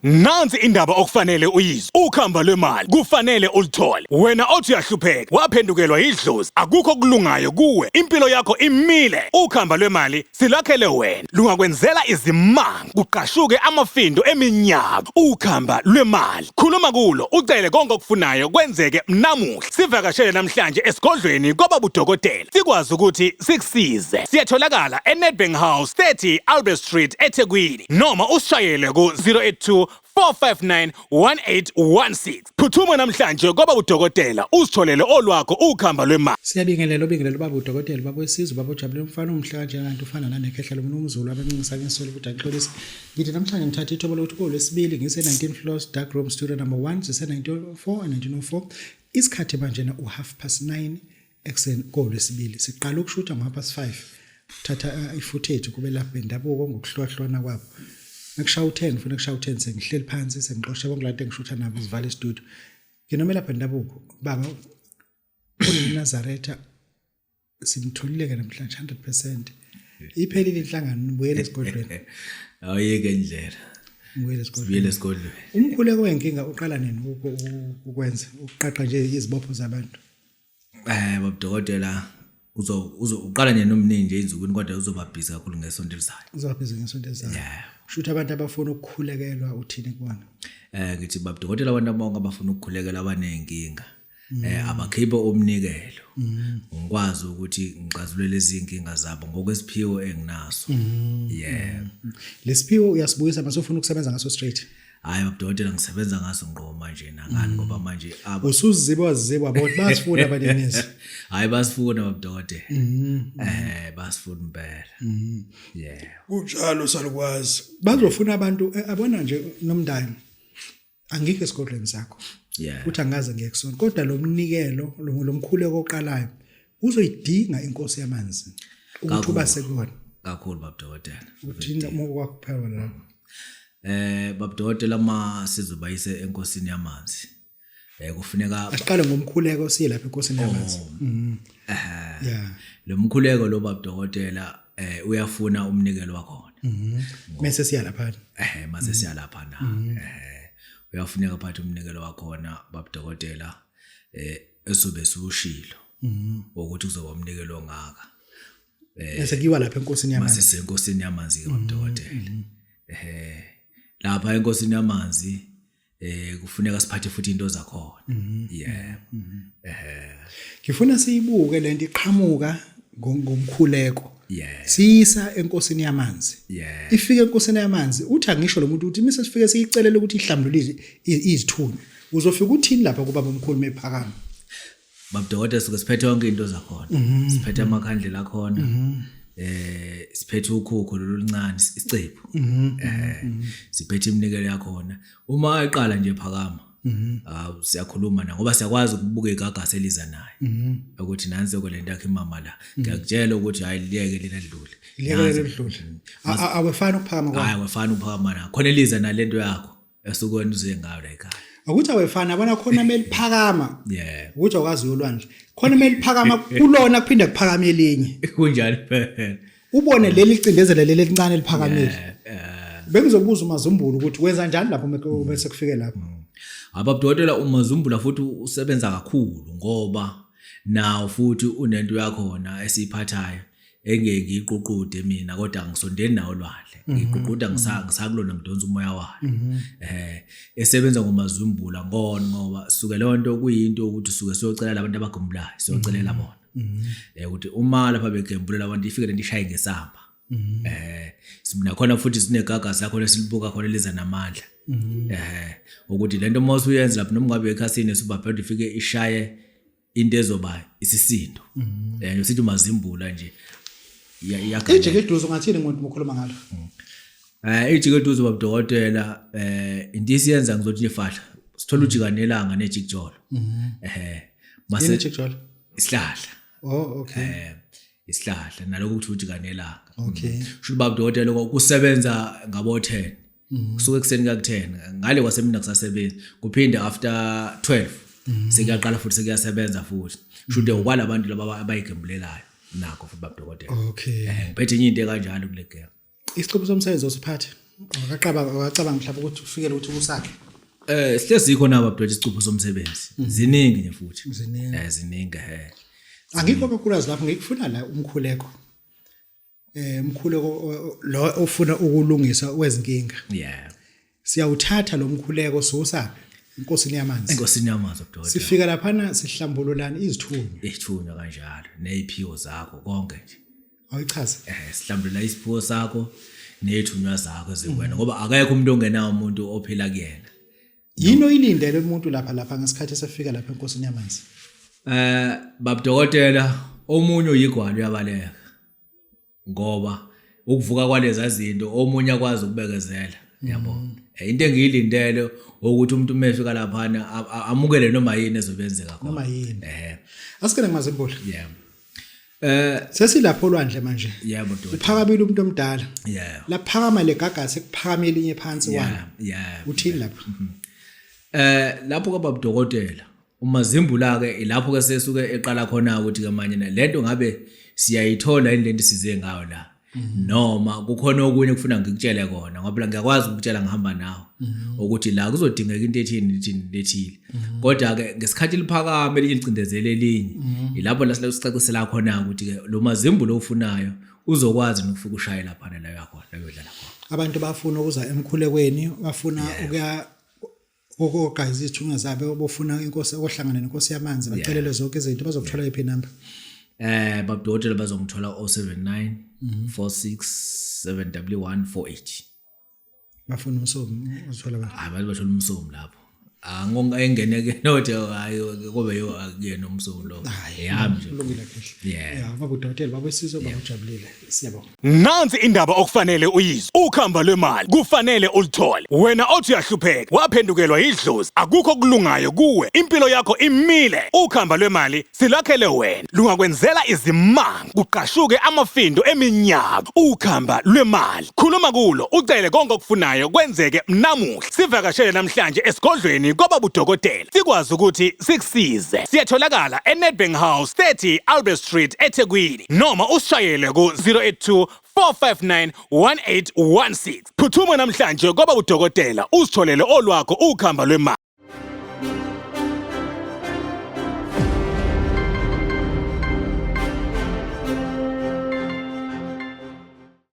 Nansi indaba okufanele uyizwe. Ukhamba lwemali kufanele ulithole. Wena othi uyahlupheka, waphendukelwa idlozi. Akukho kulungayo kuwe. Impilo yakho imile. Ukhamba lwemali silakhele wena. Lungakwenzela izimanga, kuqashuke amafindo eminyaka. Ukhamba lwemali. Khuluma kulo, ucele konke okufunayo kwenzeke namuhla. Sivakashele namhlanje esigodlweni kwababa udokotela. Sikwazi ukuthi sikusize. Siyatholakala eNedbank House 30 Albert Street eThekwini. Noma usishayele ku 082 4591816. Phuthuma namhlanje kwaba udokotela usitholele olwakho ukhamba lwemali. Siyabingelela baba udokotela baba wesizwe baba ujabule umfana umhla njengabantu ufana nanekhehla loMnumzulu abancinisa ngesolo ukuthi axolise. Ngithi namhlanje ngithatha ithobo lokuthi kolwesibili ngise 19 floors dark room studio number 1 sise 1904 and 1904. Isikhathi manje na u9:30 ekseni kolwesibili. Siqala ukushutha ngo5:30. Thatha ifootage kube lapha bendabuko ngokuhlohlwana kwabo. Ngikushaya u10 ufuna ukushaya u10 sengihleli phansi sengixoxa bonke lento engishutha nabo isivala studio. Nginomela lapha ndabuko baba uNazaretha simtholileke namhlanje 100%. Iphelile inhlangano nibuyele esigodlweni. Awuyeke indlela. Nibuyele esigodlweni. Umkhuleko wenkinga uqala nini ukwenza uqaqa nje izibopho zabantu? Babudokotela uqala nje nomningi nje inzukweni kodwa uzoba busy kakhulu ngesonto elizayo. Uzoba busy ngesonto elizayo. Yeah. Shutha abantu abafuna ukukhulekelwa uthini kubona? Ngithi babudokotela abantu abonke abafuna ukukhulekela abanenkinga. Abakhiphe omnikelo. Ngikwazi ukuthi ngixazulule lezi inkinga zabo ngokwesiphiwo enginaso. Yeah. Lesiphiwo uyasibuyisa mase ufuna ukusebenza ngaso straight. Hayi babudokotela ngisebenza ngaso ngqo manje nangani ngoba manje usuzibwa bona basifuna abaninisi. Hayi basifuna babudokotela. Basifuna impela. Yeah. Kunjalo salukwazi. Bazofuna abantu abona nje nomndani. Angike esigodlweni sakho. Yeah. Uthi angaze ngekusona kodwa lo mnikelo lo mkhuleko oqalayo uzoyidinga inkosi yamanzi ukuthi uba sekona kakhulu babudokotela. Uthina mokwakho phela lapho. Babudokotela ma sizobayise enkosini yamanzi. Kufuneka asiqale ngomkhuleko silapha enkosini yamanzi. Yeah. Lo mkhuleko lo babudokotela uyafuna umnikelo wakhona. Mase siya lapha. Mase siya lapha na. Uyafuneka phatha umnikelo wakhona babudokotela esobe sushilo. Ukuthi kuzoba umnikelo ongaka. Bese kiwa lapha enkosini yamanzi. Mase senkosini yamanzi babudokotela. Lapha enkosini yamanzi kufuneka siphathe futhi into zakhona. Yeah. Ngifuna siyibuke lento iqhamuka ngomkhuleko. Yeah. Siyisa enkosini yamanzi. Yeah. Ifike enkosini yamanzi uthi angisho lo muntu uthi mise sifike siyicelele ukuthi ihlambulule izithunywa. Uzofika uthini lapha kuba bomkhulu mephakama? Babudokotela suke siphethe yonke into zakhona. Siphethe amakhandlela akhona. Siphethe ukhukho loluncane isicephu. Siphethe iminikelo yakhona. Uma eqala nje phakama. Siyakhuluma na ngoba siyakwazi ukubuka igagasi eliza naye. Ukuthi nansi kwelento yakhe imama la. Ngiyakutshela ukuthi hayi liyeke lena lidlule. Liyeke lidlule. Awefana ukuphakama kwakho. Hayi awefana ukuphakama na. Khona eliza nalento yakho esukweni uze ngayo la ekhaya. Ukuthi awefana bona khona meliphakama. Yeah. Ukuthi akwazi uyolwandle. Khona meliphakama kulona kuphinda kuphakama elinye. Kunjani phela. Ubone leli licindezela leli elincane liphakamile. Bengizobuza uMazumbulu ukuthi wenza njani lapho bese kufike lapho. Ababudokotela uMazumbula futhi usebenza kakhulu ngoba nawo futhi unento yakhona esiphathayo engeke ngiququde mina kodwa ngisondeni nawo lwandle ngiququda ngisakulona ngidonsa umoya walo. Esebenza ngoMazumbula ngoba suke lonto kuyinto ukuthi suke siyocela labantu abagomulayo siyocelela bona. Ukuthi uma lapha begembulela abantu ifike lento ishaye ngesamba. Sibona khona futhi sinegagasi lakho lesilibuka khona liza namandla. Ukuthi lento mose uyenza lapha noma ngabe ekhasini subabhede ifike ishaye into ezoba isisindo. Usithi uMazumbula nje iyakha. Ijekeduzo ngathini umuntu mokhuluma ngalo? Ijekeduzo babudokotela into isiyenza ngizothi ifahla. Sithola ujikanelanga nejikjolo. Mase ijikjolo. Isihlahla. Oh okay. Isihlahla naloko ukuthi ujikanelanga. Okay. Shuthi babudokotela kusebenza ngabo 10. Kusuke ekseni ka10 ngale kwasemina kusasebenza kuphinde after 12 sekuyaqala futhi sekuyasebenza futhi shuthi okwalabantu laba abayigembulelayo nakho futhi babudokotela. Okay. Ngiphethe into kanjalo kule game. Isiqobo somsebenzi osiphathe Akacabanga mhlawumbe ukuthi ufikele ukuthi usakhe. Sihlezi khona abadodana isicupho somsebenzi. Ziningi nje futhi. Ziningi. Ziningi Angikho kakhulukazi lapho ngikufuna la umkhuleko. Umkhuleko lo ofuna ukulungisa wezinkinga. Yeah. Siyawuthatha lo mkhuleko siwusaphi? Inkosini yamanzi. Enkosini yamanzi abadodana. Sifika laphana sihlambululana izithunywa. Izithunywa kanjalo neziphiwo zakho konke nje. Ayichaza. Sihlambulula isiphiwo sakho nezithunywa zakho ezikwena ngoba akekho umuntu ongenawo umuntu ophila kuyena. Yini oyilindele umuntu lapha ngesikhathi esefika lapha enkosini yamanzi? Babudokotela omunye uyigwalo uyabaleka. Ngoba ukuvuka kwalezi zinto omunye akwazi ukubekezela, yabo. Into engiyilindele ukuthi umuntu umefika lapha amukele noma yini ezobenzeka khona. Noma yini. Asikene ngimazembula. Yeah. Sesilapho olwandle manje. Yebo dodo. Uphakamile umuntu omdala. Yeah. Laphakama legagasi ekuphakamela elinye phansi wala. Yeah. Uthini lapha? Lapho kwababudokotela umazimbula ke ilapho ke sesuke eqala khona ukuthi ke manje lento ngabe siyayithola indlento size ngayo la noma kukhona okunye kufuna ngikutshele kona ngoba ngiyakwazi ukutshela ngihamba nawe ukuthi la kuzodingeka into ethini lethile kodwa ke ngesikhathi liphakame elinye licindezele elinye ilapho la sicacisela khona ukuthi ke lo mazimbulo ofunayo uzokwazi nokufika ushayela lapha la yakho la yodlala khona abantu bafuna ukuza emkhulekweni bafuna ukuya ukugayisa izithunywa zabo bofuna inkosi ohlangana nenkosi yamanzi bacelele zonke izinto bazokuthola iphi number babudokotela bazongithola 079 46 7W148 bafuna umsomo uzithola ba hayi bathola umsomo lapho engeneke nothe hayi kube yo akuyena umsomo lo eyami nje kulungile kahle yeah babudokotela babesizwe babujabulile siyabonga. Nansi indaba okufanele uyizwe. Ukhamba lwemali kufanele ulithole. Wena othi uyahlupheka, waphendukelwa idlozi, akukho kulungayo kuwe. Impilo yakho imile. Ukhamba lwemali silakhele wena. Lungakwenzela izimanga, kuqashuke amafindo eminyaka. Ukhamba lwemali. Khuluma kulo, ucele konke okufunayo kwenzeke namuhla. Sivakashele namhlanje esigodlweni kwababudokotela. Sikwazi ukuthi sikusize. Siyatholakala eNedbank House 30 Albert Street eThekwini noma usishayele ku 082 459 1816. Phuthuma namhlanje kwababudokotela usitholele olwakho ukhamba lwemali.